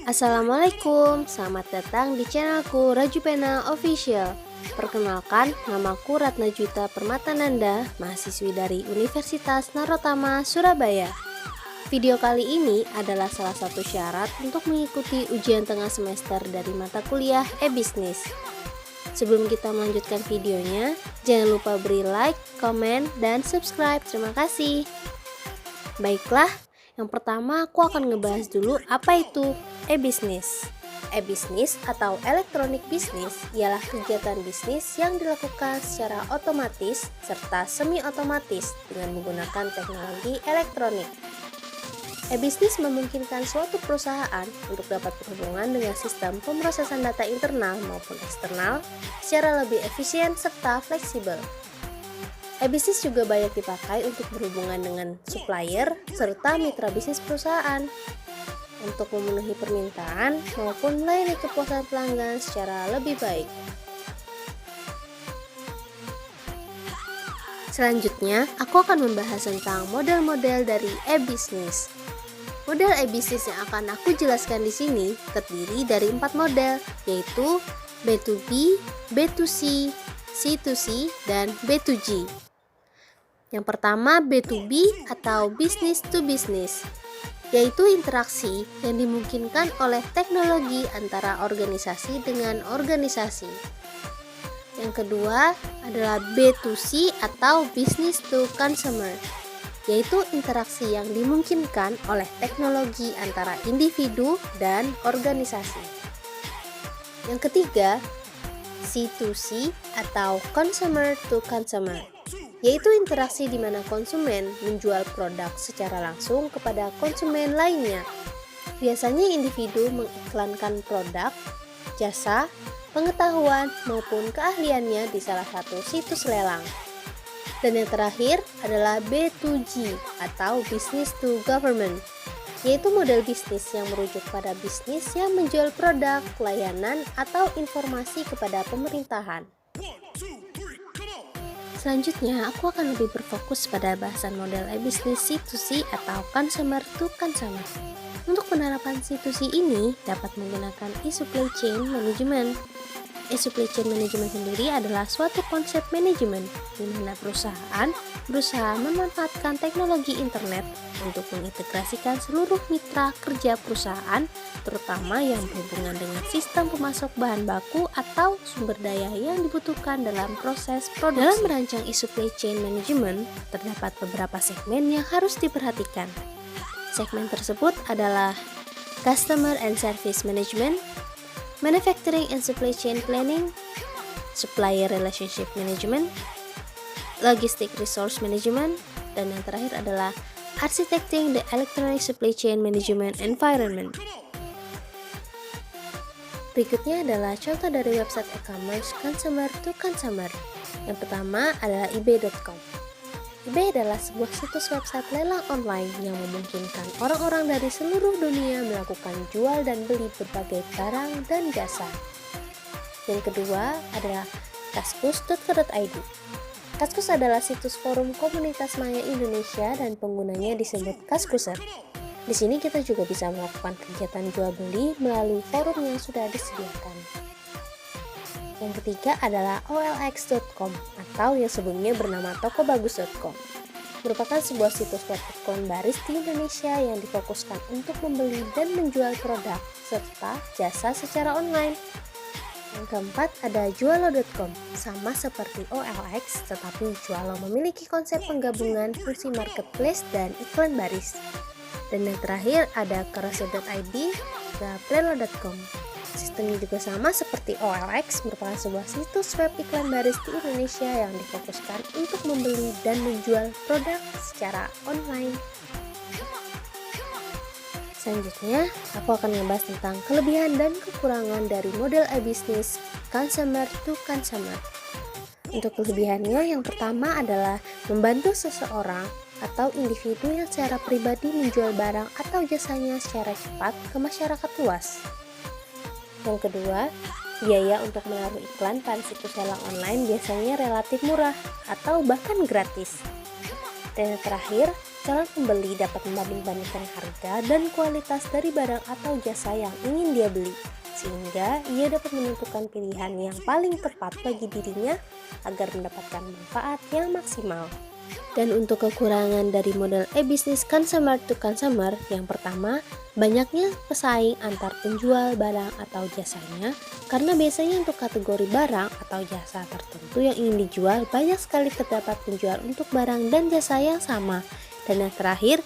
Assalamualaikum, selamat datang di channelku Rajupena Official. Perkenalkan, namaku Ratna Juwita Permatananda, mahasiswi dari Universitas Narotama, Surabaya. Video kali ini adalah salah satu syarat untuk mengikuti ujian tengah semester dari mata kuliah e-bisnis. Sebelum kita melanjutkan videonya, jangan lupa beri like, komen, dan subscribe. Terima kasih. Baiklah, yang pertama aku akan ngebahas dulu apa itu e-bisnis. E-bisnis atau electronic business ialah kegiatan bisnis yang dilakukan secara otomatis serta semi-otomatis dengan menggunakan teknologi elektronik. E-bisnis memungkinkan suatu perusahaan untuk dapat berhubungan dengan sistem pemrosesan data internal maupun eksternal secara lebih efisien serta fleksibel. E-bisnis juga banyak dipakai untuk berhubungan dengan supplier serta mitra bisnis perusahaan untuk memenuhi permintaan maupun melayani kepuasan pelanggan secara lebih baik. Selanjutnya, aku akan membahas tentang model-model dari e-bisnis. Model e-bisnis yang akan aku jelaskan di sini terdiri dari 4 model, yaitu B2B, B2C, C2C, dan B2G. Yang pertama B2B atau business to business, yaitu interaksi yang dimungkinkan oleh teknologi antara organisasi dengan organisasi. Yang kedua adalah B2C atau business to consumer, yaitu interaksi yang dimungkinkan oleh teknologi antara individu dan organisasi. Yang ketiga, C2C atau consumer to consumer, yaitu interaksi di mana konsumen menjual produk secara langsung kepada konsumen lainnya. Biasanya individu mengiklankan produk, jasa, pengetahuan, maupun keahliannya di salah satu situs lelang. Dan yang terakhir adalah B2G atau Business to Government, yaitu model bisnis yang merujuk pada bisnis yang menjual produk, layanan, atau informasi kepada pemerintahan. Selanjutnya, aku akan lebih berfokus pada bahasan model e-bisnis C2C atau consumer to consumer. Untuk penerapan C2C ini dapat menggunakan e-supply chain management. E-supply chain management sendiri adalah suatu konsep manajemen di mana perusahaan berusaha memanfaatkan teknologi internet untuk mengintegrasikan seluruh mitra kerja perusahaan, terutama yang berhubungan dengan sistem pemasok bahan baku atau sumber daya yang dibutuhkan dalam proses produksi. Dalam merancang e-supply chain management, terdapat beberapa segmen yang harus diperhatikan. Segmen tersebut adalah Customer and Service Management, Manufacturing and Supply Chain Planning, Supplier Relationship Management, Logistic Resource Management, dan yang terakhir adalah Architecting the Electronic Supply Chain Management Environment. Berikutnya adalah contoh dari website e-commerce consumer to consumer. Yang pertama adalah ebay.com. eBay adalah sebuah situs website lelang online yang memungkinkan orang-orang dari seluruh dunia melakukan jual dan beli berbagai barang dan jasa. Yang kedua adalah kaskus.co.id. Kaskus adalah situs forum komunitas maya Indonesia dan penggunanya disebut kaskuser. Di sini kita juga bisa melakukan kegiatan jual beli melalui forum yang sudah disediakan. Yang ketiga adalah olx.com atau yang sebelumnya bernama tokobagus.com. Merupakan sebuah situs web iklan baris di Indonesia yang difokuskan untuk membeli dan menjual produk serta jasa secara online. Yang keempat ada jualo.com, sama seperti OLX tetapi Jualo memiliki konsep penggabungan fungsi marketplace dan iklan baris. Dan yang terakhir ada carousel.id dan plelo.com. Sistemnya juga sama seperti OLX, merupakan sebuah situs web iklan baris di Indonesia yang difokuskan untuk membeli dan menjual produk secara online. Selanjutnya, aku akan membahas tentang kelebihan dan kekurangan dari model e-bisnis consumer to consumer. Untuk kelebihannya, yang pertama adalah membantu seseorang atau individu yang secara pribadi menjual barang atau jasanya secara cepat ke masyarakat luas. Yang kedua, biaya untuk menaruh iklan pada situs lelang online biasanya relatif murah atau bahkan gratis. Dan yang terakhir, calon pembeli dapat membanding-bandingkan harga dan kualitas dari barang atau jasa yang ingin dia beli, sehingga ia dapat menentukan pilihan yang paling tepat bagi dirinya agar mendapatkan manfaat yang maksimal. Dan untuk kekurangan dari model e-bisnis consumer to consumer, yang pertama, banyaknya pesaing antar penjual barang atau jasanya, karena biasanya untuk kategori barang atau jasa tertentu yang ingin dijual, banyak sekali terdapat penjual untuk barang dan jasa yang sama. Dan yang terakhir,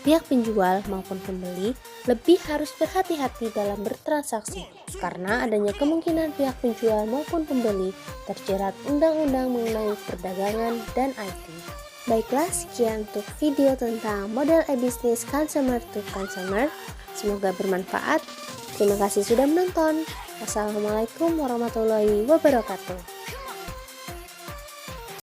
pihak penjual maupun pembeli lebih harus berhati-hati dalam bertransaksi, karena adanya kemungkinan pihak penjual maupun pembeli terjerat undang-undang mengenai perdagangan dan IT. Baiklah, sekian untuk video tentang model e-bisnis consumer to consumer. Semoga bermanfaat. Terima kasih sudah menonton. Wassalamualaikum warahmatullahi wabarakatuh.